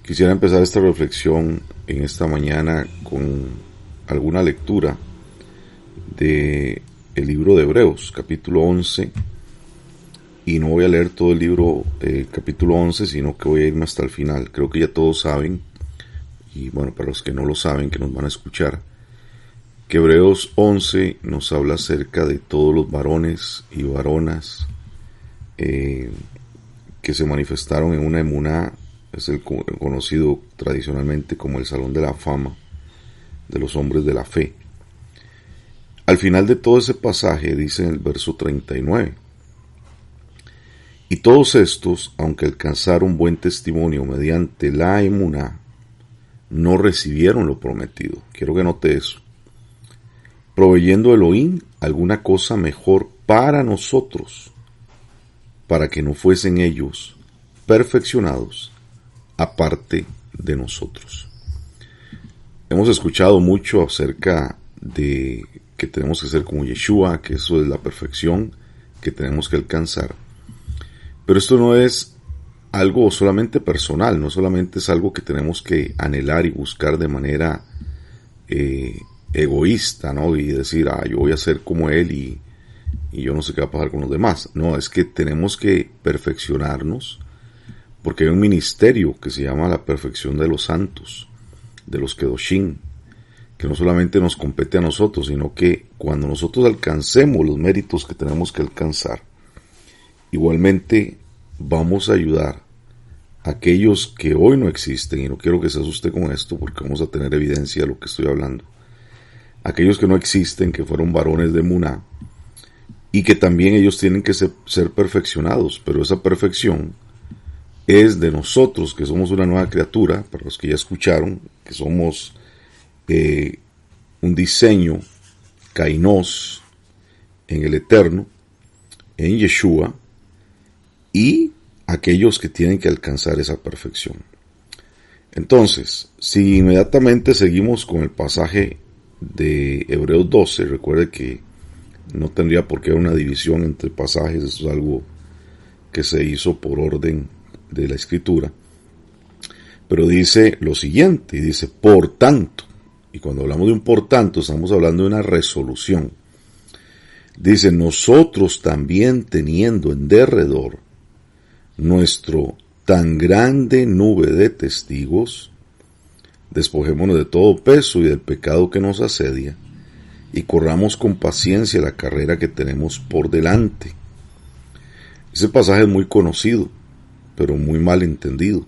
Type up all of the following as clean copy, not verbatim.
Quisiera empezar esta reflexión en esta mañana con alguna lectura de el libro de Hebreos, capítulo 11, y no voy a leer todo el libro, capítulo 11, sino que voy a irme hasta el final. Creo que ya todos saben, y bueno, para los que no lo saben, que nos van a escuchar, que Hebreos 11 nos habla acerca de todos los varones y varonas que se manifestaron en una emuná. Es el conocido tradicionalmente como el Salón de la Fama de los hombres de la fe. Al final de todo ese pasaje dice en el verso 39: y todos estos, aunque alcanzaron buen testimonio mediante la emuná, no recibieron lo prometido. Quiero que note eso. Proveyendo Elohim alguna cosa mejor para nosotros, para que no fuesen ellos perfeccionados aparte de nosotros. Hemos escuchado mucho acerca de que tenemos que ser como Yeshua, que eso es la perfección que tenemos que alcanzar. Pero esto no es algo solamente personal, no solamente es algo que tenemos que anhelar y buscar de manera egoísta, ¿no? Y decir, yo voy a ser como él y yo no sé qué va a pasar con los demás. No, es que tenemos que perfeccionarnos, porque hay un ministerio que se llama la perfección de los santos, de los Kedoshim, que no solamente nos compete a nosotros, sino que cuando nosotros alcancemos los méritos que tenemos que alcanzar, igualmente vamos a ayudar a aquellos que hoy no existen, y no quiero que se asuste con esto porque vamos a tener evidencia de lo que estoy hablando, aquellos que no existen, que fueron varones de Muná, y que también ellos tienen que ser perfeccionados, pero esa perfección es de nosotros, que somos una nueva criatura, para los que ya escucharon, que somos un diseño kainos en el Eterno, en Yeshua, y aquellos que tienen que alcanzar esa perfección. Entonces, si inmediatamente seguimos con el pasaje de Hebreos 12, recuerde que no tendría por qué haber una división entre pasajes, esto es algo que se hizo por orden de la escritura, pero dice lo siguiente, y dice por tanto, y cuando hablamos de un por tanto estamos hablando de una resolución. Dice, nosotros también teniendo en derredor nuestro tan grande nube de testigos, despojémonos de todo peso y del pecado que nos asedia, y corramos con paciencia la carrera que tenemos por delante. Ese pasaje es muy conocido, pero muy mal entendido.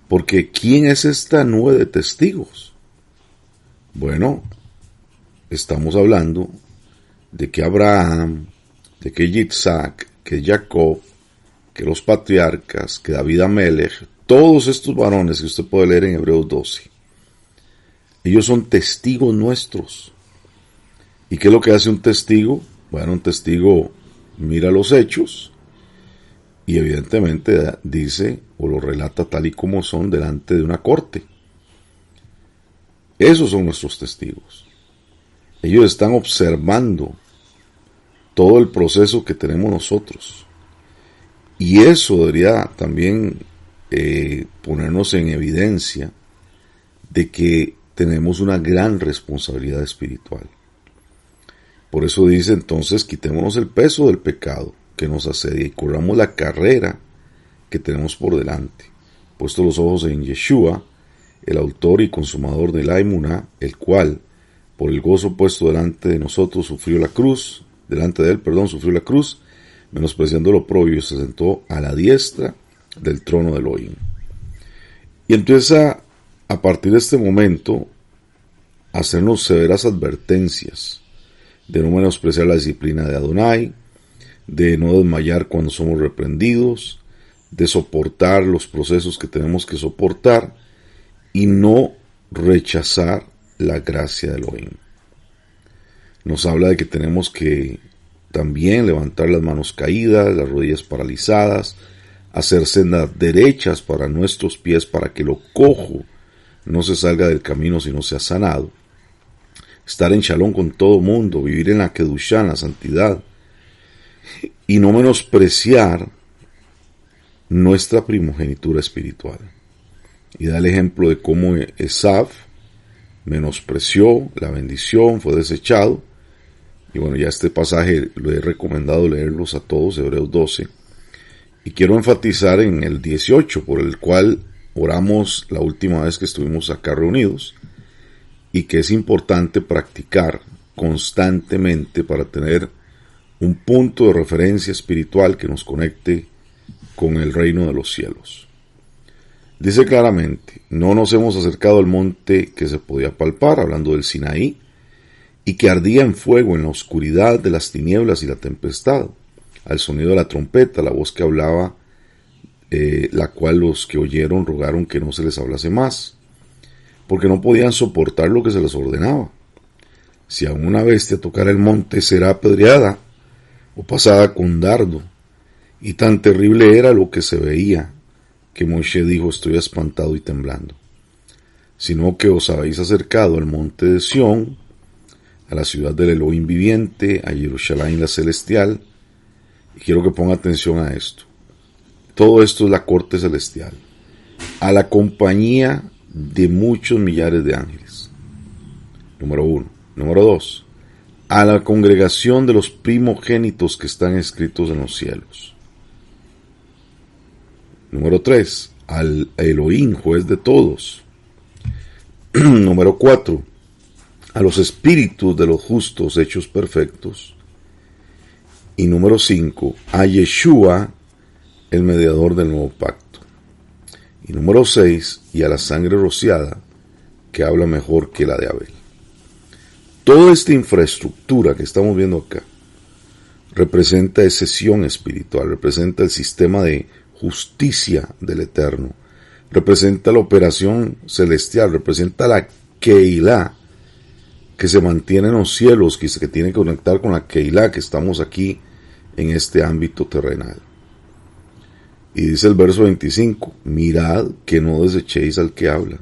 Porque ¿quién es esta nube de testigos? Bueno, estamos hablando de que Abraham, de que Yitzhak, que Jacob, que los patriarcas, que David Amelech, todos estos varones que usted puede leer en Hebreos 12, ellos son testigos nuestros. ¿Y qué es lo que hace un testigo? Bueno, un testigo mira los hechos y evidentemente dice o lo relata tal y como son delante de una corte. Esos son nuestros testigos. Ellos están observando todo el proceso que tenemos nosotros. Y eso debería también ponernos en evidencia de que tenemos una gran responsabilidad espiritual. Por eso dice entonces, quitémonos el peso del pecado que nos asedia y corramos la carrera que tenemos por delante, puesto los ojos en Yeshua, el autor y consumador de la emuná, el cual, por el gozo puesto delante de nosotros, sufrió la cruz, menospreciando lo oprobio, se sentó a la diestra del trono de Elohim. Y empieza a partir de este momento a hacernos severas advertencias de no menospreciar la disciplina de Adonai, de no desmayar cuando somos reprendidos, de soportar los procesos que tenemos que soportar y no rechazar la gracia de Elohim. Nos habla de que tenemos que también levantar las manos caídas, las rodillas paralizadas, hacer sendas derechas para nuestros pies para que lo cojo no se salga del camino sino sea sanado. Estar en shalom con todo mundo, vivir en la kedushá, en la santidad, y no menospreciar nuestra primogenitura espiritual. y da el ejemplo de cómo Esaf menospreció la bendición, fue desechado. Y bueno, ya este pasaje lo he recomendado leerlos a todos, Hebreos 12. Y quiero enfatizar en el 18, por el cual oramos la última vez que estuvimos acá reunidos, y que es importante practicar constantemente para tener un punto de referencia espiritual que nos conecte con el reino de los cielos. Dice claramente: no nos hemos acercado al monte que se podía palpar, hablando del Sinaí, y que ardía en fuego en la oscuridad de las tinieblas y la tempestad, al sonido de la trompeta, la voz que hablaba, la cual los que oyeron rogaron que no se les hablase más, porque no podían soportar lo que se les ordenaba. Si a una bestia tocara el monte, será apedreada o pasada con dardo. Y tan terrible era lo que se veía, que Moisés dijo: estoy espantado y temblando. Sino que os habéis acercado al monte de Sión, a la ciudad del Elohim viviente, a Jerusalén la celestial. Y quiero que ponga atención a esto. Todo esto es la corte celestial, a la compañía de muchos millares de ángeles. Número 1. Número 2. A la congregación de los primogénitos que están escritos en los cielos. Número 3. Al Elohim, juez de todos. Número 4. A los espíritus de los justos hechos perfectos. Y número 5. A Yeshua, el mediador del nuevo pacto. Y número 6. Y a la sangre rociada, que habla mejor que la de Abel. Toda esta infraestructura que estamos viendo acá representa excesión espiritual, representa el sistema de justicia del Eterno, representa la operación celestial, representa la Keilah que se mantiene en los cielos, que se tiene que conectar con la Keilah que estamos aquí en este ámbito terrenal. Y dice el verso 25, mirad que no desechéis al que habla,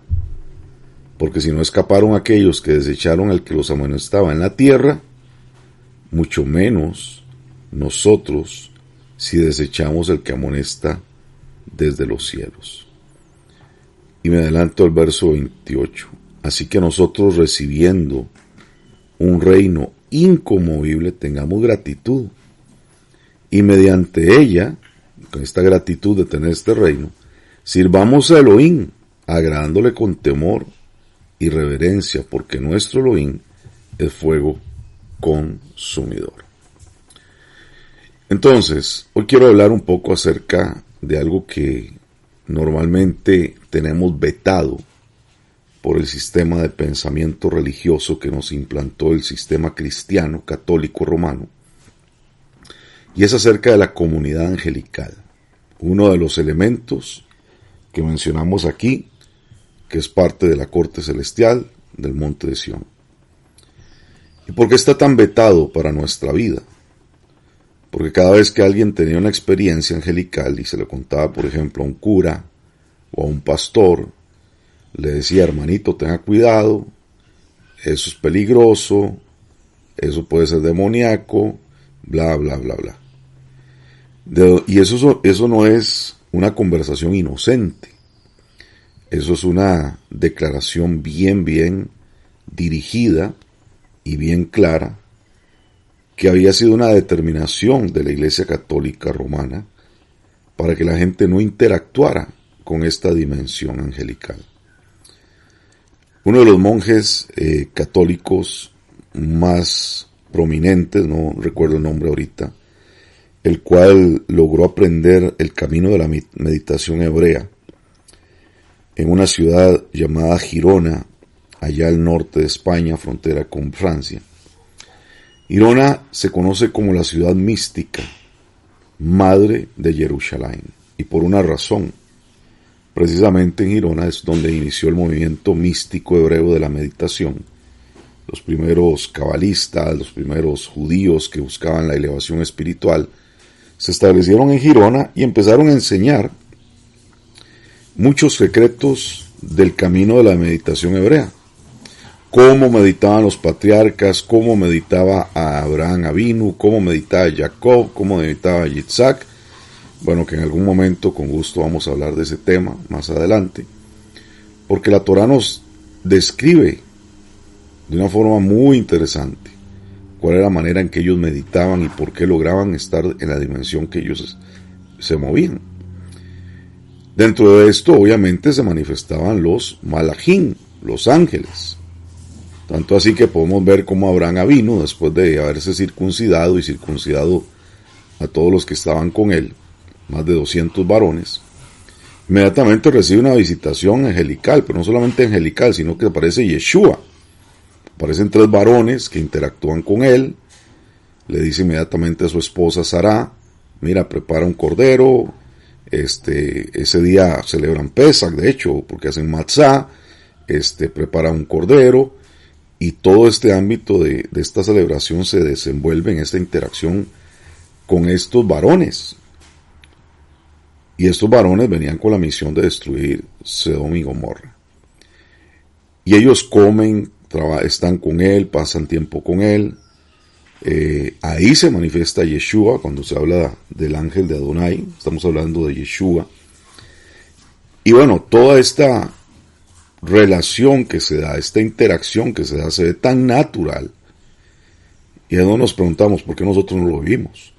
porque si no escaparon aquellos que desecharon al que los amonestaba en la tierra, mucho menos nosotros si desechamos el que amonesta desde los cielos. Y me adelanto al verso 28. Así que nosotros, recibiendo un reino inconmovible, tengamos gratitud, y mediante ella, con esta gratitud de tener este reino, sirvamos a Elohim, agradándole con temor y reverencia, porque nuestro Elohim es fuego consumidor. Entonces, hoy quiero hablar un poco acerca de algo que normalmente tenemos vetado por el sistema de pensamiento religioso que nos implantó el sistema cristiano, católico, romano, y es acerca de la comunidad angelical, uno de los elementos que mencionamos aquí, que es parte de la corte celestial del monte de Sión. ¿Y por qué está tan vetado para nuestra vida? Porque cada vez que alguien tenía una experiencia angelical y se le contaba, por ejemplo, a un cura o a un pastor, le decía: hermanito, tenga cuidado, eso es peligroso, eso puede ser demoníaco, bla, bla, bla, bla. Y eso no es una conversación inocente. Eso es una declaración bien dirigida y bien clara, que había sido una determinación de la Iglesia Católica Romana para que la gente no interactuara con esta dimensión angelical. Uno de los monjes católicos más prominentes, no recuerdo el nombre ahorita, el cual logró aprender el camino de la meditación hebrea en una ciudad llamada Girona, allá al norte de España, frontera con Francia. Girona se conoce como la ciudad mística, madre de Jerusalén, y por una razón. Precisamente en Girona es donde inició el movimiento místico hebreo de la meditación. Los primeros cabalistas, los primeros judíos que buscaban la elevación espiritual, se establecieron en Girona y empezaron a enseñar muchos secretos del camino de la meditación hebrea. Cómo meditaban los patriarcas, cómo meditaba a Abraham Avinu, cómo meditaba Jacob, cómo meditaba Yitzhak. Bueno, que en algún momento con gusto vamos a hablar de ese tema más adelante. Porque la Torá nos describe de una forma muy interesante cuál era la manera en que ellos meditaban y por qué lograban estar en la dimensión que ellos se movían. Dentro de esto, obviamente, se manifestaban los malajim, los ángeles. Tanto así que podemos ver cómo Abraham Avinu, después de haberse circuncidado y circuncidado a todos los que estaban con él, más de 200 varones, inmediatamente recibe una visitación angelical, pero no solamente angelical, sino que aparece Yeshua. Aparecen 3 varones que interactúan con él, le dice inmediatamente a su esposa Sará, mira, prepara un cordero, ese día celebran Pesach, de hecho, porque hacen matzá, prepara un cordero, y todo este ámbito de esta celebración se desenvuelve en esta interacción con estos varones. Y estos varones venían con la misión de destruir Sodoma y Gomorra. Y ellos comen, están con él, pasan tiempo con él. Ahí se manifiesta Yeshua, cuando se habla del ángel de Adonai, estamos hablando de Yeshua. Y bueno, toda esta relación que se da, esta interacción que se da, se ve tan natural. Y ahí nos preguntamos, ¿por qué nosotros no lo vivimos?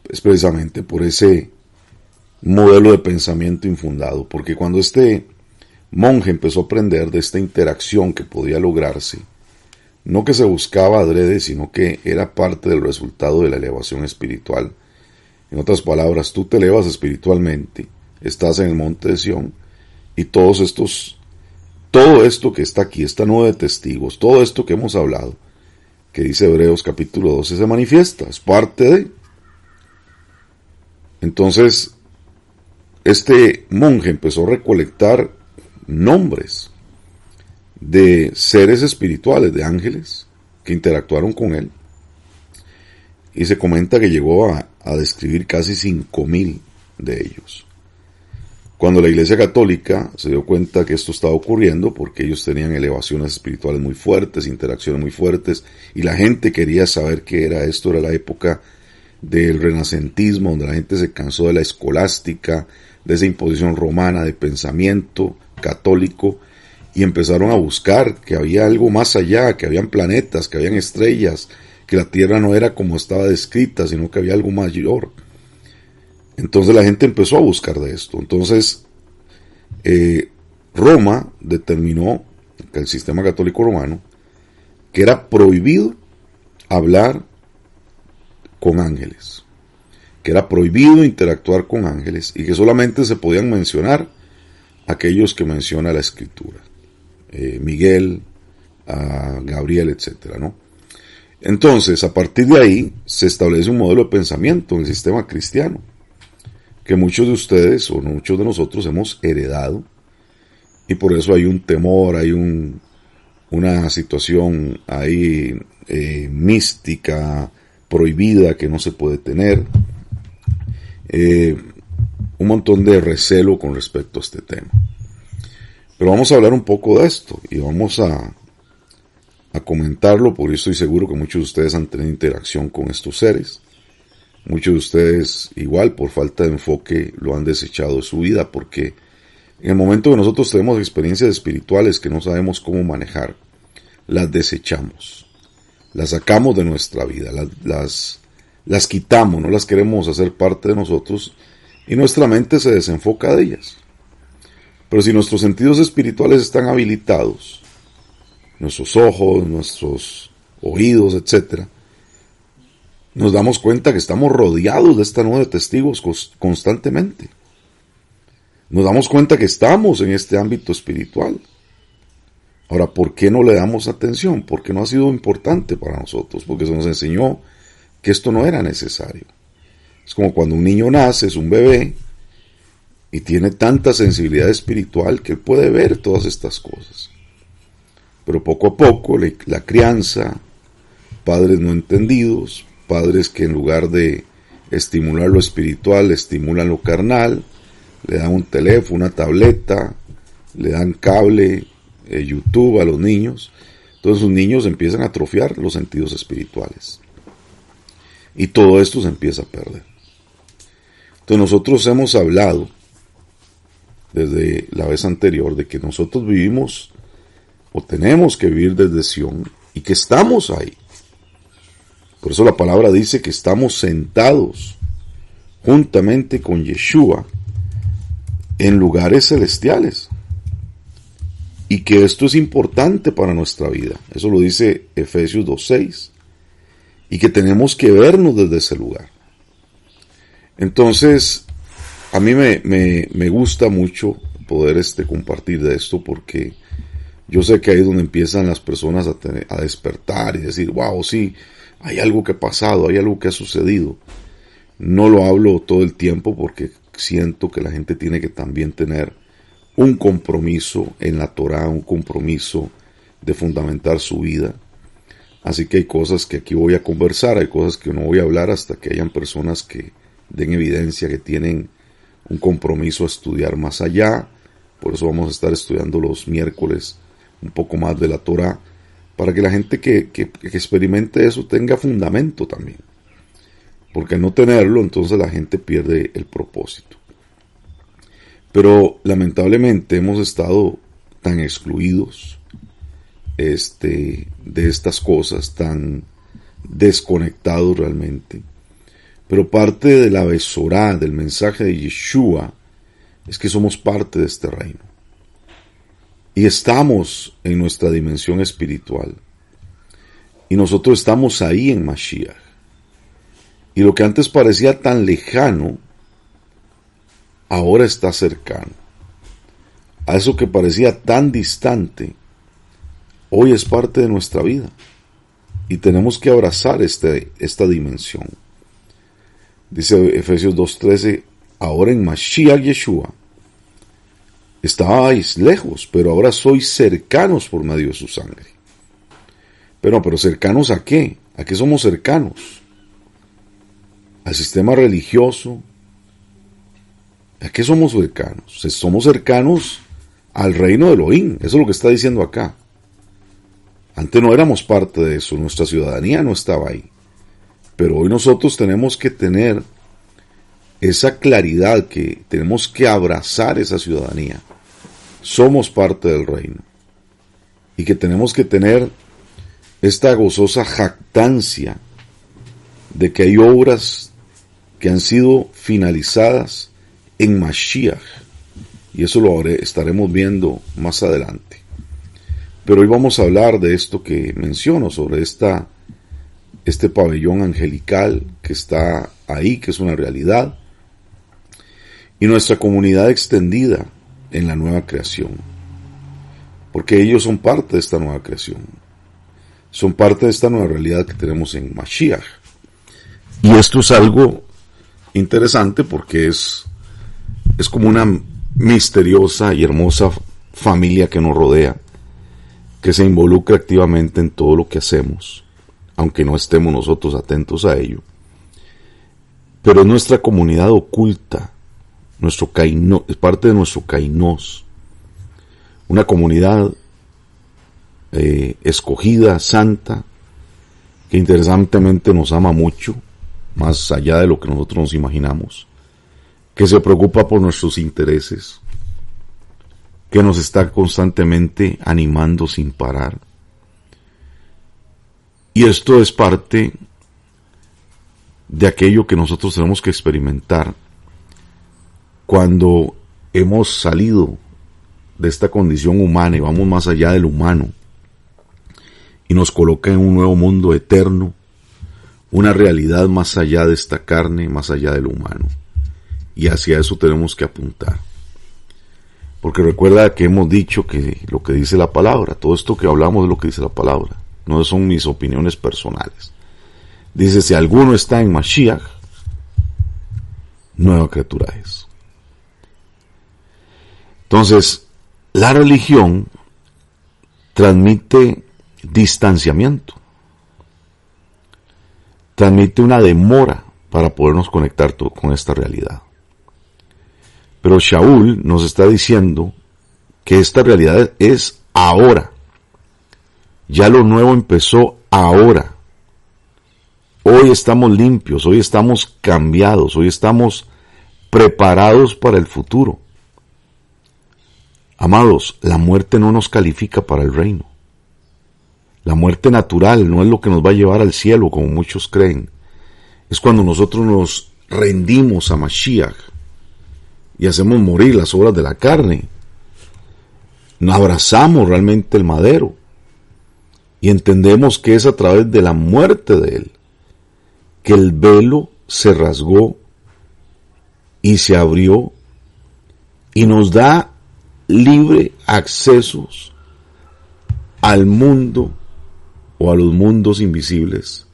Es precisamente por ese modelo de pensamiento infundado, porque cuando este monje empezó a aprender de esta interacción que podía lograrse, no que se buscaba adrede, sino que era parte del resultado de la elevación espiritual. En otras palabras, tú te elevas espiritualmente, estás en el monte de Sión, y todo esto que está aquí, esta nube de testigos, todo esto que hemos hablado, que dice Hebreos capítulo 12, se manifiesta, es parte de. Entonces, este monje empezó a recolectar nombres de seres espirituales, de ángeles, que interactuaron con él, y se comenta que llegó a describir casi 5,000 de ellos. Cuando la Iglesia Católica se dio cuenta que esto estaba ocurriendo, porque ellos tenían elevaciones espirituales muy fuertes, interacciones muy fuertes, y la gente quería saber qué era esto, era la época del renacentismo, donde la gente se cansó de la escolástica, de esa imposición romana de pensamiento católico, y empezaron a buscar que había algo más allá, que habían planetas, que habían estrellas, que la Tierra no era como estaba descrita, sino que había algo mayor. Entonces la gente empezó a buscar de esto. Entonces Roma determinó, el sistema católico romano, que era prohibido hablar con ángeles, que era prohibido interactuar con ángeles y que solamente se podían mencionar aquellos que menciona la Escritura, Miguel, Gabriel, etcétera, ¿no? Entonces, a partir de ahí se establece un modelo de pensamiento en el sistema cristiano que muchos de ustedes o muchos de nosotros hemos heredado, y por eso hay un temor, hay una situación ahí mística, prohibida, que no se puede tener, un montón de recelo con respecto a este tema. Pero vamos a hablar un poco de esto y vamos a comentarlo, porque estoy seguro que muchos de ustedes han tenido interacción con estos seres. Muchos de ustedes, igual, por falta de enfoque, lo han desechado de su vida, porque en el momento que nosotros tenemos experiencias espirituales que no sabemos cómo manejar, las desechamos, las sacamos de nuestra vida, las quitamos, no las queremos hacer parte de nosotros, y nuestra mente se desenfoca de ellas. Pero si nuestros sentidos espirituales están habilitados, nuestros ojos, nuestros oídos, etcétera, nos damos cuenta que estamos rodeados de esta nube de testigos constantemente. Nos damos cuenta que estamos en este ámbito espiritual. Ahora, ¿por qué no le damos atención? Porque no ha sido importante para nosotros, porque se nos enseñó que esto no era necesario. Es como cuando un niño nace, es un bebé, y tiene tanta sensibilidad espiritual que él puede ver todas estas cosas. Pero poco a poco, la crianza, padres no entendidos, padres que en lugar de estimular lo espiritual, estimulan lo carnal, le dan un teléfono, una tableta, le dan cable, YouTube a los niños. Entonces los niños empiezan a atrofiar los sentidos espirituales. Y todo esto se empieza a perder. Entonces nosotros hemos hablado desde la vez anterior de que nosotros vivimos o tenemos que vivir desde Sión y que estamos ahí. Por eso la palabra dice que estamos sentados juntamente con Yeshua en lugares celestiales. Y que esto es importante para nuestra vida. Eso lo dice Efesios 2:6. Y que tenemos que vernos desde ese lugar. Entonces, a mí me gusta mucho poder compartir de esto, porque yo sé que ahí es donde empiezan las personas a despertar y decir, wow, sí, hay algo que ha pasado, hay algo que ha sucedido. No lo hablo todo el tiempo porque siento que la gente tiene que también tener un compromiso en la Torá, un compromiso de fundamentar su vida. Así que hay cosas que aquí voy a conversar, hay cosas que no voy a hablar hasta que hayan personas que den evidencia que tienen un compromiso a estudiar más allá. Por eso vamos a estar estudiando los miércoles un poco más de la Torá, para que la gente que experimente eso tenga fundamento también. Porque al no tenerlo, entonces la gente pierde el propósito. Pero lamentablemente hemos estado tan excluidos de estas cosas, tan desconectados realmente. Pero parte de la besorá, del mensaje de Yeshua, es que somos parte de este reino. Y estamos en nuestra dimensión espiritual. Y nosotros estamos ahí en Mashiach. Y lo que antes parecía tan lejano, ahora está cercano. A eso que parecía tan distante, hoy es parte de nuestra vida. Y tenemos que abrazar esta dimensión. Dice Efesios 2:13, ahora en Mashiach Yeshua, estabais lejos, pero ahora sois cercanos por medio de su sangre. Pero ¿cercanos a qué? ¿A qué somos cercanos? ¿Al sistema religioso? ¿A qué somos cercanos? Somos cercanos al reino de Elohim. Eso es lo que está diciendo acá. Antes no éramos parte de eso, nuestra ciudadanía no estaba ahí. Pero hoy nosotros tenemos que tener esa claridad, que tenemos que abrazar esa ciudadanía. Somos parte del reino. Y que tenemos que tener esta gozosa jactancia de que hay obras que han sido finalizadas en Mashiach. Y eso lo estaremos viendo más adelante. Pero hoy vamos a hablar de esto que menciono, sobre este pabellón angelical que está ahí, que es una realidad, y nuestra comunidad extendida en la nueva creación, porque ellos son parte de esta nueva creación, son parte de esta nueva realidad que tenemos en Mashiach. Y esto es algo interesante porque es como una misteriosa y hermosa familia que nos rodea, que se involucra activamente en todo lo que hacemos, aunque no estemos nosotros atentos a ello. Pero es nuestra comunidad oculta, es parte de nuestro kainos, una comunidad escogida, santa, que interesantemente nos ama mucho, más allá de lo que nosotros nos imaginamos, que se preocupa por nuestros intereses, que nos está constantemente animando sin parar. Y esto es parte de aquello que nosotros tenemos que experimentar cuando hemos salido de esta condición humana y vamos más allá del humano y nos coloca en un nuevo mundo eterno, una realidad más allá de esta carne, más allá del humano. Y hacia eso tenemos que apuntar. Porque recuerda que hemos dicho que lo que dice la palabra, todo esto que hablamos es lo que dice la palabra, no son mis opiniones personales. Dice, si alguno está en Mashiach, nueva criatura es. Entonces, la religión transmite distanciamiento, transmite una demora para podernos conectar con esta realidad. Pero Shaul nos está diciendo que esta realidad es ahora. Ya lo nuevo empezó ahora. Hoy estamos limpios, hoy estamos cambiados, hoy estamos preparados para el futuro. Amados, la muerte no nos califica para el reino. La muerte natural no es lo que nos va a llevar al cielo, como muchos creen. Es cuando nosotros nos rendimos a Mashiach y hacemos morir las obras de la carne. Nos abrazamos realmente el madero y entendemos que es a través de la muerte de Él que el velo se rasgó y se abrió y nos da libre accesos al mundo o a los mundos invisibles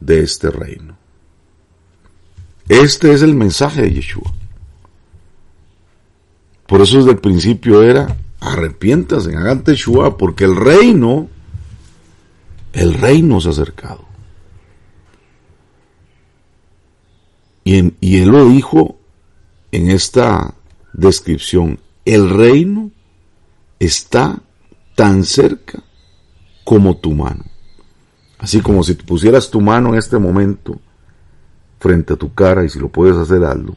de este reino. Este es el mensaje de Yeshua. Por eso desde el principio era: arrepiéntanse, hagan Teshuvá, porque el reino se ha acercado. Y él lo dijo en esta descripción: el reino está tan cerca como tu mano. Así como si pusieras tu mano en este momento frente a tu cara, y si lo puedes hacer, hazlo.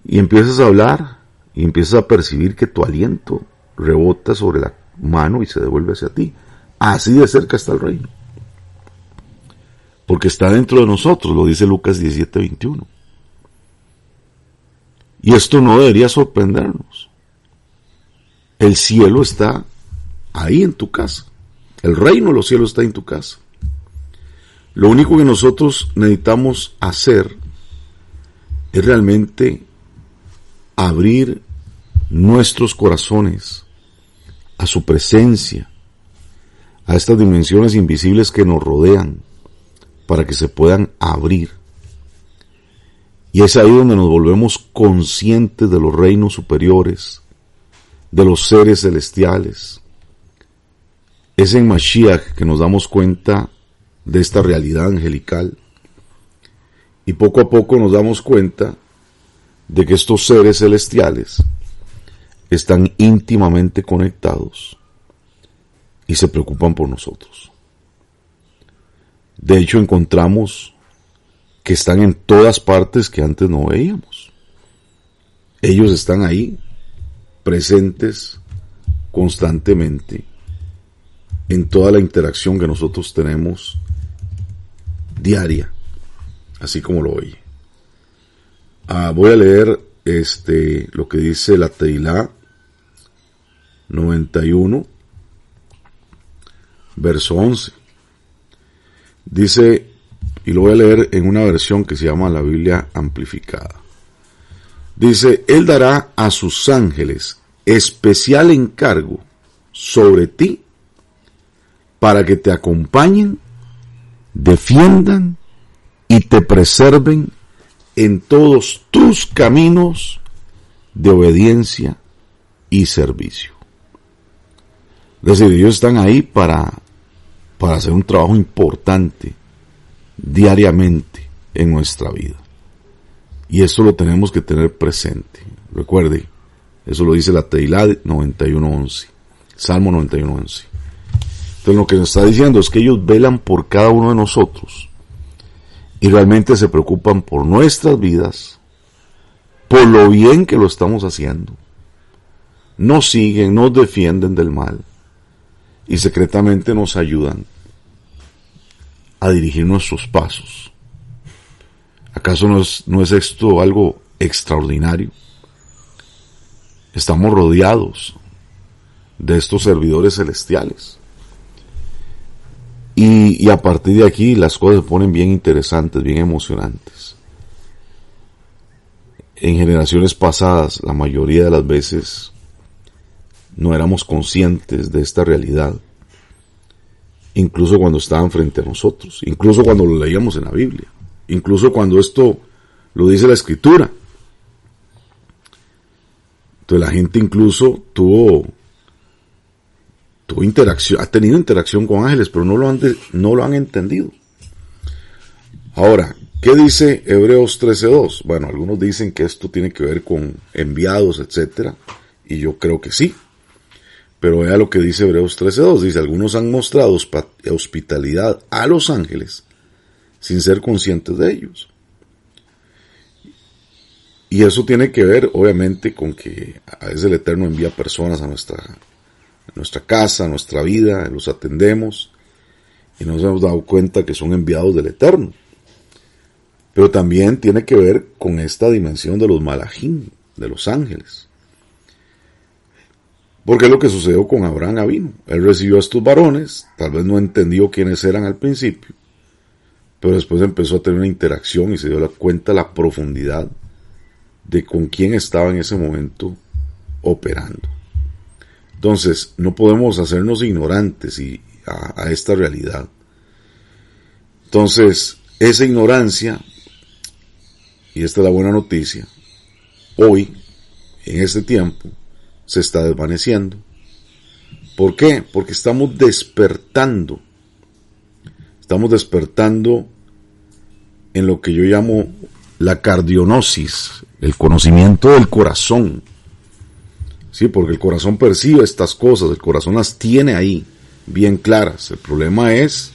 Y empiezas a hablar y empiezas a percibir que tu aliento rebota sobre la mano y se devuelve hacia ti. Así de cerca está el reino. Porque está dentro de nosotros, lo dice Lucas 17:21. Y esto no debería sorprendernos. El cielo está ahí en tu casa. El reino de los cielos está en tu casa. Lo único que nosotros necesitamos hacer es realmente abrir nuestros corazones a su presencia, a estas dimensiones invisibles que nos rodean, para que se puedan abrir. Y es ahí donde nos volvemos conscientes de los reinos superiores, de los seres celestiales. Es en Mashiach que nos damos cuenta de esta realidad angelical. Y poco a poco nos damos cuenta de que estos seres celestiales están íntimamente conectados y se preocupan por nosotros. De hecho, encontramos que están en todas partes que antes no veíamos. Ellos están ahí, presentes constantemente en toda la interacción que nosotros tenemos diaria, así como lo oye. Voy a leer lo que dice la Teilá 91, verso 11. Dice, y lo voy a leer en una versión que se llama la Biblia amplificada. Dice: Él dará a sus ángeles especial encargo sobre ti para que te acompañen, defiendan y te preserven en todos tus caminos de obediencia y servicio. Es decir, ellos están ahí para hacer un trabajo importante diariamente en nuestra vida. Y eso lo tenemos que tener presente. Recuerde, eso lo dice la Teilá 91:11, Salmo 91:11. Entonces lo que nos está diciendo es que ellos velan por cada uno de nosotros y realmente se preocupan por nuestras vidas, por lo bien que lo estamos haciendo. Nos siguen, nos defienden del mal y secretamente nos ayudan a dirigir nuestros pasos. ¿Acaso no es esto algo extraordinario? Estamos rodeados de estos servidores celestiales. Y a partir de aquí las cosas se ponen bien interesantes, bien emocionantes. En generaciones pasadas, la mayoría de las veces, no éramos conscientes de esta realidad. Incluso cuando estaban frente a nosotros, incluso cuando lo leíamos en la Biblia, incluso cuando esto lo dice la Escritura. Entonces la gente incluso tuvo interacción, ha tenido interacción con ángeles, pero no lo han entendido. Ahora, ¿qué dice Hebreos 13:2? Bueno, algunos dicen que esto tiene que ver con enviados, etcétera, y yo creo que sí. Pero vea lo que dice Hebreos 13:2. Dice: algunos han mostrado hospitalidad a los ángeles sin ser conscientes de ellos. Y eso tiene que ver, obviamente, con que a veces el Eterno envía personas a nuestra casa, a nuestra vida, los atendemos y nos hemos dado cuenta que son enviados del Eterno. Pero también tiene que ver con esta dimensión de los malajim, de los ángeles. Porque es lo que sucedió con Abraham Avinu. Él recibió a estos varones, tal vez no entendió quiénes eran al principio, pero después empezó a tener una interacción y se dio cuenta de la profundidad de con quién estaba en ese momento operando. Entonces, no podemos hacernos ignorantes a esta realidad. Entonces, esa ignorancia, y esta es la buena noticia, hoy, en este tiempo, se está desvaneciendo. ¿Por qué? Porque estamos despertando. Estamos despertando en lo que yo llamo la cardionosis, el conocimiento del corazón. Sí, porque el corazón percibe estas cosas, el corazón las tiene ahí, bien claras. El problema es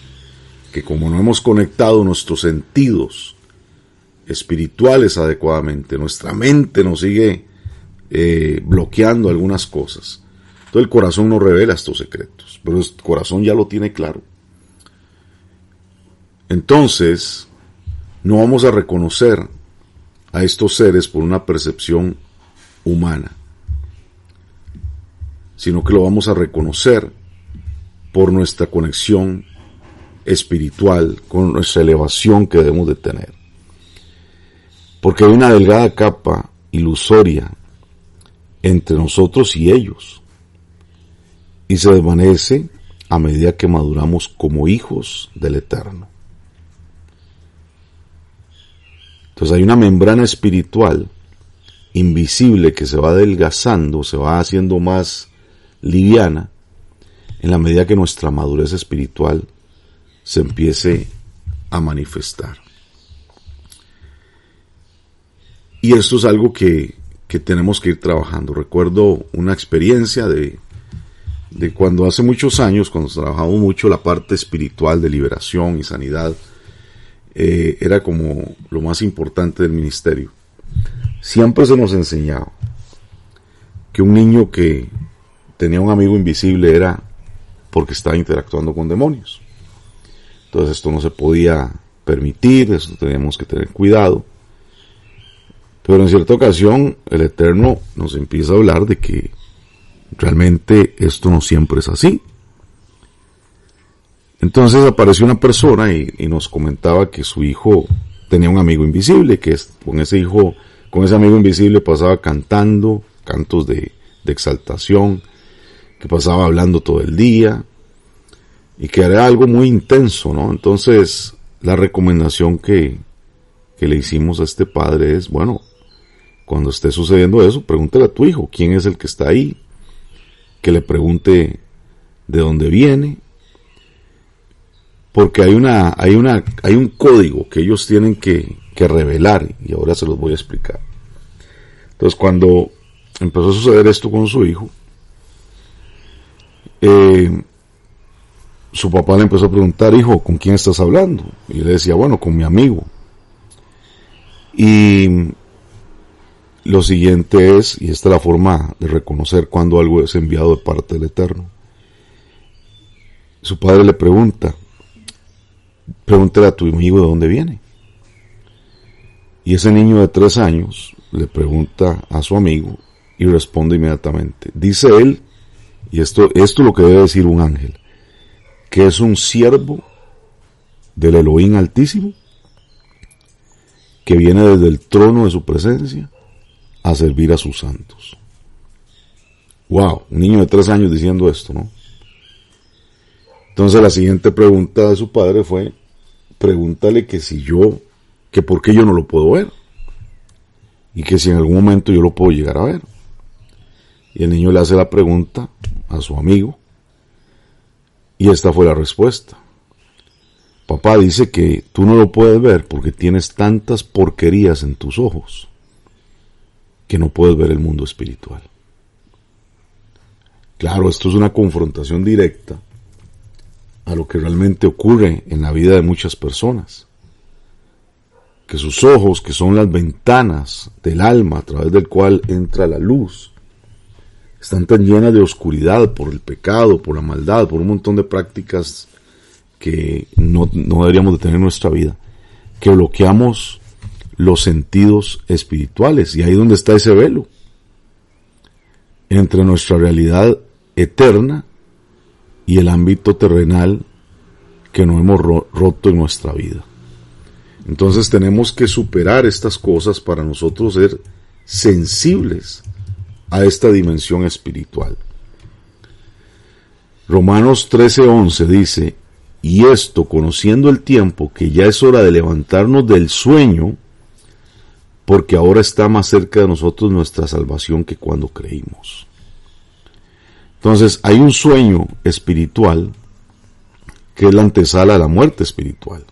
que como no hemos conectado nuestros sentidos espirituales adecuadamente, nuestra mente nos sigue bloqueando algunas cosas. Entonces el corazón no revela estos secretos, pero el corazón ya lo tiene claro. Entonces, no vamos a reconocer a estos seres por una percepción humana, sino que lo vamos a reconocer por nuestra conexión espiritual, con nuestra elevación que debemos de tener. Porque hay una delgada capa ilusoria entre nosotros y ellos, y se desvanece a medida que maduramos como hijos del Eterno. Entonces hay una membrana espiritual invisible que se va adelgazando, se va haciendo más liviana en la medida que nuestra madurez espiritual se empiece a manifestar. Y esto es algo que tenemos que ir trabajando. Recuerdo una experiencia de cuando hace muchos años, cuando trabajamos mucho la parte espiritual de liberación y sanidad, era como lo más importante del ministerio. Siempre se nos enseñaba que un niño que tenía un amigo invisible era porque estaba interactuando con demonios. Entonces esto no se podía permitir, esto teníamos que tener cuidado. Pero en cierta ocasión el Eterno nos empieza a hablar de que realmente esto no siempre es así. Entonces apareció una persona y nos comentaba que su hijo tenía un amigo invisible, que con ese amigo invisible pasaba cantando cantos de exaltación, que pasaba hablando todo el día y que era algo muy intenso, ¿no? Entonces la recomendación que le hicimos a este padre es, bueno, cuando esté sucediendo eso, pregúntale a tu hijo quién es el que está ahí, que le pregunte de dónde viene, porque hay un código que ellos tienen que revelar, y ahora se los voy a explicar. Entonces, cuando empezó a suceder esto con su hijo, su papá le empezó a preguntar, hijo, ¿con quién estás hablando? Y le decía, bueno, con mi amigo. Y lo siguiente es, y esta es la forma de reconocer cuando algo es enviado de parte del Eterno. Su padre le pregunta, pregúntale a tu amigo de dónde viene. Y ese niño de 3 años le pregunta a su amigo y responde inmediatamente. Dice él, y esto es lo que debe decir un ángel, que es un siervo del Elohim Altísimo, que viene desde el trono de su presencia a servir a sus santos. Wow, un niño de 3 años diciendo esto, ¿no? Entonces la siguiente pregunta de su padre fue, pregúntale que por qué yo no lo puedo ver, y que si en algún momento yo lo puedo llegar a ver. Y el niño le hace la pregunta a su amigo, y esta fue la respuesta. Papá dice que tú no lo puedes ver porque tienes tantas porquerías en tus ojos que no puedes ver el mundo espiritual. Claro, esto es una confrontación directa a lo que realmente ocurre en la vida de muchas personas, que sus ojos, que son las ventanas del alma a través del cual entra la luz, están tan llenas de oscuridad por el pecado, por la maldad, por un montón de prácticas que no deberíamos de tener en nuestra vida, que bloqueamos los sentidos espirituales. Y ahí es donde está ese velo entre nuestra realidad eterna y el ámbito terrenal que no hemos roto en nuestra vida. Entonces tenemos que superar estas cosas para nosotros ser sensibles a esta dimensión espiritual. Romanos 13:11 dice: y esto, conociendo el tiempo, que ya es hora de levantarnos del sueño, porque ahora está más cerca de nosotros nuestra salvación que cuando creímos. Entonces hay un sueño espiritual que es la antesala de la muerte espiritual,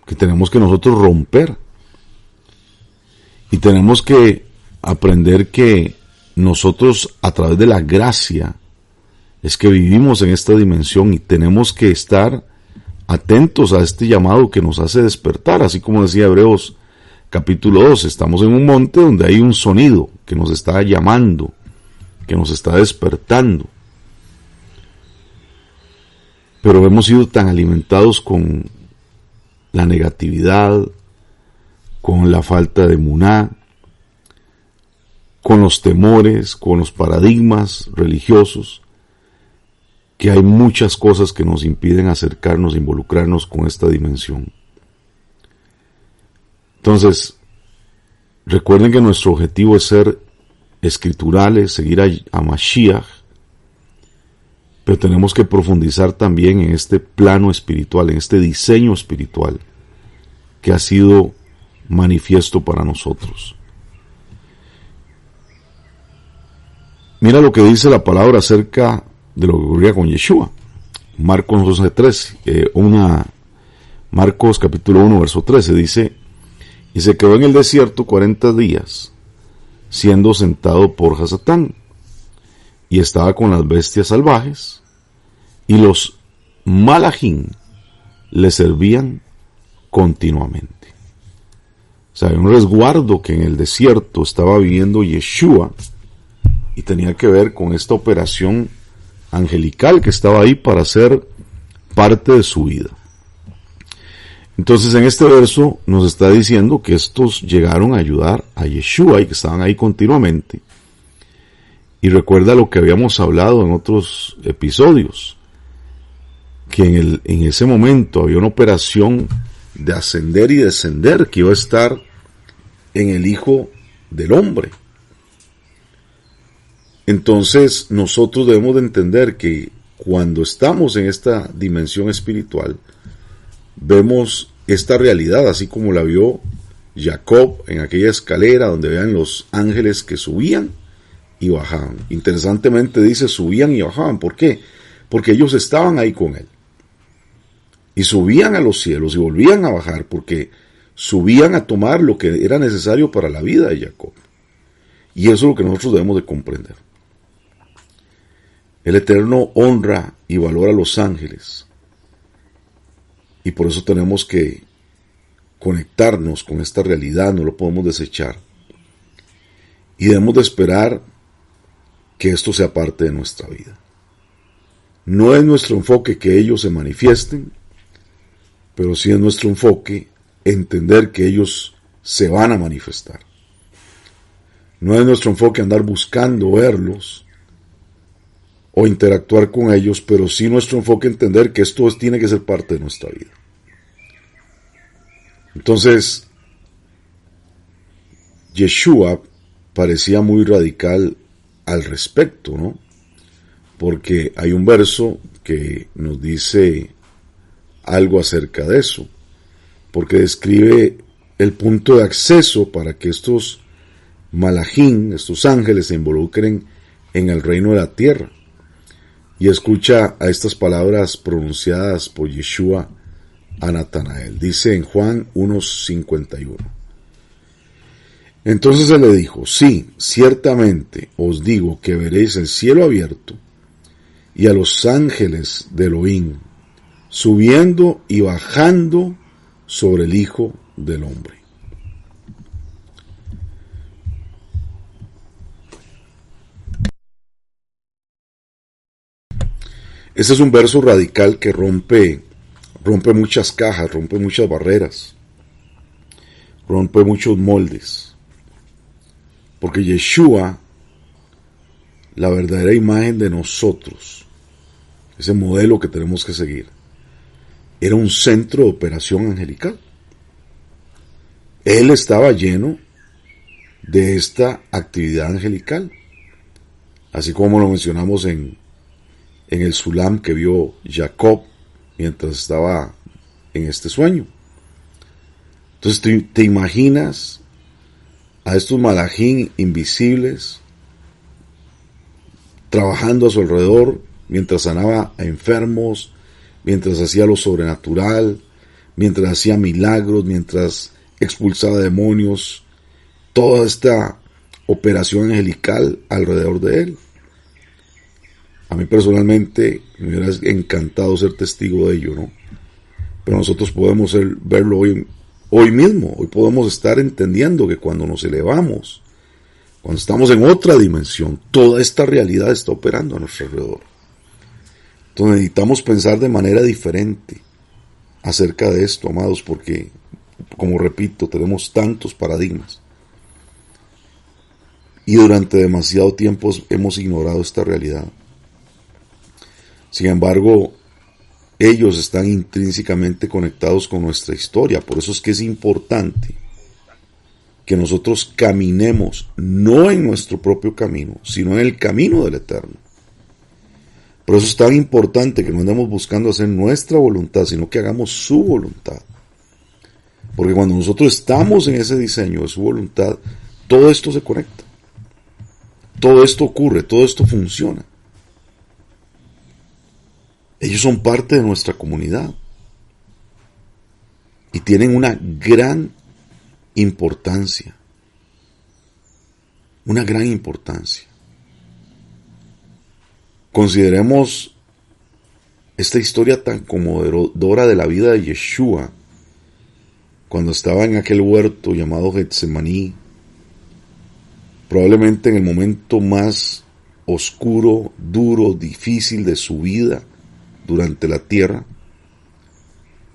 que tenemos que nosotros romper. Y tenemos que aprender que nosotros, a través de la gracia, es que vivimos en esta dimensión y tenemos que estar atentos a este llamado que nos hace despertar. Así como decía Hebreos capítulo 2, estamos en un monte donde hay un sonido que nos está llamando, que nos está despertando. Pero hemos sido tan alimentados con la negatividad, con la falta de emuná, con los temores, con los paradigmas religiosos, que hay muchas cosas que nos impiden acercarnos, involucrarnos con esta dimensión. Entonces, recuerden que nuestro objetivo es ser escriturales, seguir a Mashiach, pero tenemos que profundizar también en este plano espiritual, en este diseño espiritual que ha sido manifiesto para nosotros. Mira lo que dice la palabra acerca de lo que ocurría con Yeshua. Marcos 12:13, Marcos capítulo 1, verso 13, dice: y se quedó en el desierto 40 días, siendo sentado por Hasatán, y estaba con las bestias salvajes, y los malajín le servían continuamente. O sea, hay un resguardo que en el desierto estaba viviendo Yeshua, y tenía que ver con esta operación angelical que estaba ahí para ser parte de su vida. Entonces en este verso nos está diciendo que estos llegaron a ayudar a Yeshua y que estaban ahí continuamente. Y recuerda lo que habíamos hablado en otros episodios, que en ese momento había una operación de ascender y descender que iba a estar en el Hijo del Hombre. Entonces nosotros debemos de entender que cuando estamos en esta dimensión espiritual, vemos esta realidad así como la vio Jacob en aquella escalera donde vean los ángeles que subían y bajaban. Interesantemente dice subían y bajaban. ¿Por qué? Porque ellos estaban ahí con él. Y subían a los cielos y volvían a bajar porque subían a tomar lo que era necesario para la vida de Jacob. Y eso es lo que nosotros debemos de comprender. El Eterno honra y valora a los ángeles. Y por eso tenemos que conectarnos con esta realidad, no lo podemos desechar. Y debemos de esperar que esto sea parte de nuestra vida. No es nuestro enfoque que ellos se manifiesten, pero sí es nuestro enfoque entender que ellos se van a manifestar. No es nuestro enfoque andar buscando verlos o interactuar con ellos, pero sí nuestro enfoque entender que esto tiene que ser parte de nuestra vida. Entonces, Yeshua parecía muy radical al respecto, ¿no? Porque hay un verso que nos dice algo acerca de eso, porque describe el punto de acceso para que estos malajín, estos ángeles, se involucren en el reino de la tierra. Y escucha a estas palabras pronunciadas por Yeshua a Natanael. Dice en Juan 1:51. Entonces él le dijo: sí, ciertamente os digo que veréis el cielo abierto y a los ángeles de Elohim subiendo y bajando sobre el Hijo del Hombre. Este es un verso radical que rompe muchas cajas, rompe muchas barreras, rompe muchos moldes. Porque Yeshua, la verdadera imagen de nosotros, ese modelo que tenemos que seguir, era un centro de operación angelical. Él estaba lleno de esta actividad angelical, así como lo mencionamos en el Sulam que vio Jacob mientras estaba en este sueño. Entonces te imaginas a estos malajín invisibles trabajando a su alrededor mientras sanaba a enfermos, mientras hacía lo sobrenatural, mientras hacía milagros, mientras expulsaba demonios, toda esta operación angelical alrededor de él. A mí personalmente me hubiera encantado ser testigo de ello, ¿no? Pero nosotros podemos verlo hoy mismo. Hoy podemos estar entendiendo que cuando nos elevamos, cuando estamos en otra dimensión, toda esta realidad está operando a nuestro alrededor. Entonces necesitamos pensar de manera diferente acerca de esto, amados, porque, como repito, tenemos tantos paradigmas. Y durante demasiado tiempo hemos ignorado esta realidad. Sin embargo, ellos están intrínsecamente conectados con nuestra historia. Por eso es que es importante que nosotros caminemos no en nuestro propio camino, sino en el camino del Eterno. Por eso es tan importante que no andemos buscando hacer nuestra voluntad, sino que hagamos su voluntad. Porque cuando nosotros estamos en ese diseño de su voluntad, todo esto se conecta. Todo esto ocurre, todo esto funciona. Ellos son parte de nuestra comunidad y tienen una gran importancia. Una gran importancia. Consideremos esta historia tan conmovedora de la vida de Yeshua cuando estaba en aquel huerto llamado Getsemaní, probablemente en el momento más oscuro, duro, difícil de su vida durante la tierra.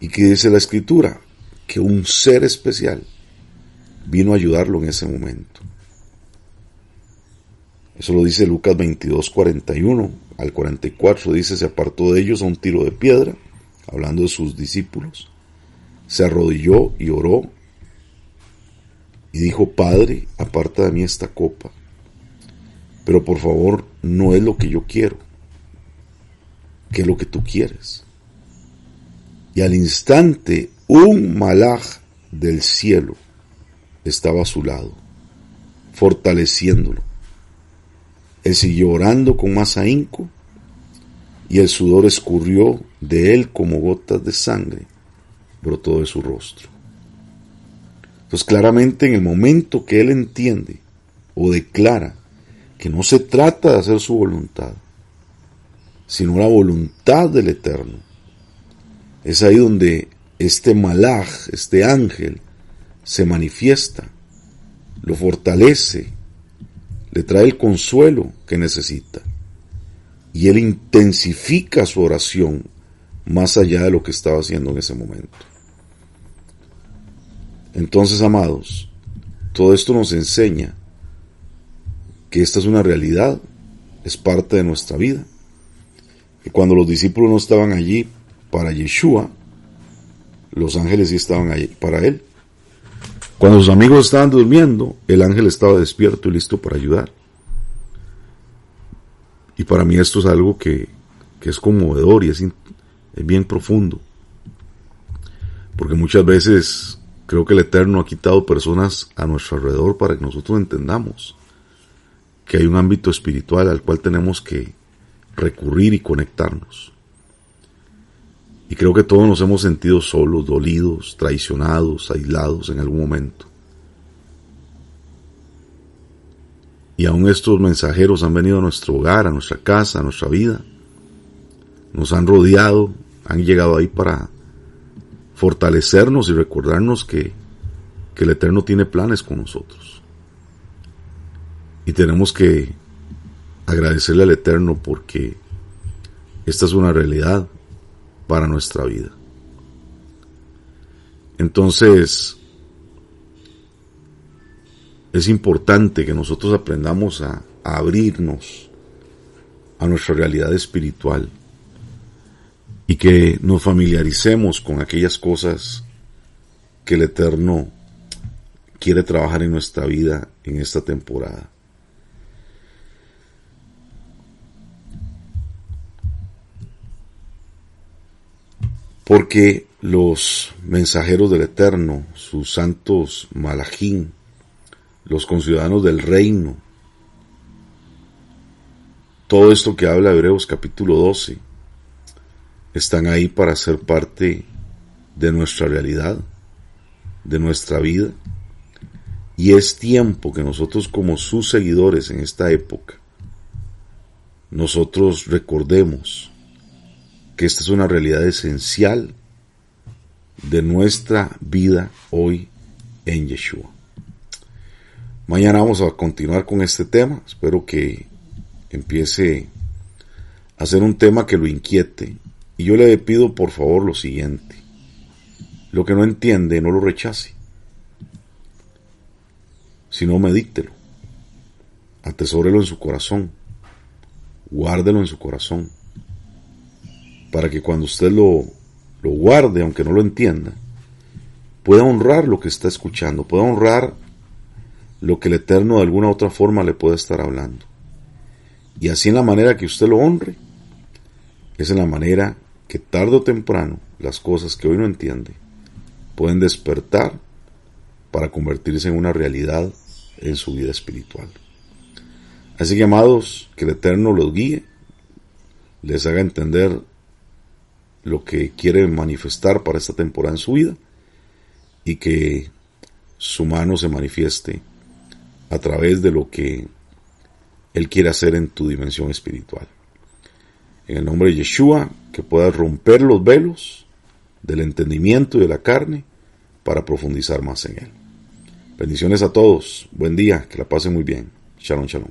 ¿Y qué dice la Escritura? Que un ser especial vino a ayudarlo en ese momento. Eso lo dice Lucas 22, 41 al 44. Dice, se apartó de ellos a un tiro de piedra, hablando de sus discípulos. Se arrodilló y oró y dijo, Padre, aparta de mí esta copa, pero por favor, no es lo que yo quiero, que es lo que tú quieres. Y al instante, un malaj del cielo estaba a su lado, fortaleciéndolo. Él siguió orando con más ahínco, y el sudor escurrió de él como gotas de sangre, brotó de su rostro. Entonces, claramente, en el momento que él entiende o declara que no se trata de hacer su voluntad, sino la voluntad del Eterno, es ahí donde este malaj, este ángel, se manifiesta, lo fortalece, le trae el consuelo que necesita, y él intensifica su oración más allá de lo que estaba haciendo en ese momento. Entonces, amados, todo esto nos enseña que esta es una realidad, es parte de nuestra vida, que cuando los discípulos no estaban allí para Yeshua, los ángeles sí estaban allí para él. Cuando sus amigos estaban durmiendo, el ángel estaba despierto y listo para ayudar. Y para mí esto es algo que es conmovedor y es bien profundo. Porque muchas veces creo que el Eterno ha quitado personas a nuestro alrededor para que nosotros entendamos que hay un ámbito espiritual al cual tenemos que recurrir y conectarnos. Y creo que todos nos hemos sentido solos, dolidos, traicionados, aislados en algún momento. Y aún estos mensajeros han venido a nuestro hogar, a nuestra casa, a nuestra vida. Nos han rodeado, han llegado ahí para fortalecernos y recordarnos que el Eterno tiene planes con nosotros. Y tenemos que agradecerle al Eterno porque esta es una realidad para nuestra vida. Entonces, es importante que nosotros aprendamos a abrirnos a nuestra realidad espiritual y que nos familiaricemos con aquellas cosas que el Eterno quiere trabajar en nuestra vida en esta temporada. Porque los mensajeros del Eterno, sus santos malajín, los conciudadanos del reino, todo esto que habla Hebreos capítulo 12, están ahí para ser parte de nuestra realidad, de nuestra vida, y es tiempo que nosotros como sus seguidores en esta época, nosotros recordemos que esta es una realidad esencial de nuestra vida hoy en Yeshua. Mañana vamos a continuar con este tema. Espero que empiece a ser un tema que lo inquiete. Y yo le pido por favor lo siguiente: lo que no entiende no lo rechace, sino medítelo, atesórelo en su corazón, guárdelo en su corazón, para que cuando usted lo guarde, aunque no lo entienda, pueda honrar lo que está escuchando, pueda honrar lo que el Eterno de alguna u otra forma le puede estar hablando. Y así, en la manera que usted lo honre, es en la manera que tarde o temprano las cosas que hoy no entiende pueden despertar para convertirse en una realidad en su vida espiritual. Así que, amados, que el Eterno los guíe, les haga entender lo que quiere manifestar para esta temporada en su vida, y que su mano se manifieste a través de lo que Él quiere hacer en tu dimensión espiritual. En el nombre de Yeshua, que puedas romper los velos del entendimiento y de la carne para profundizar más en Él. Bendiciones a todos, buen día, que la pasen muy bien. Shalom, shalom.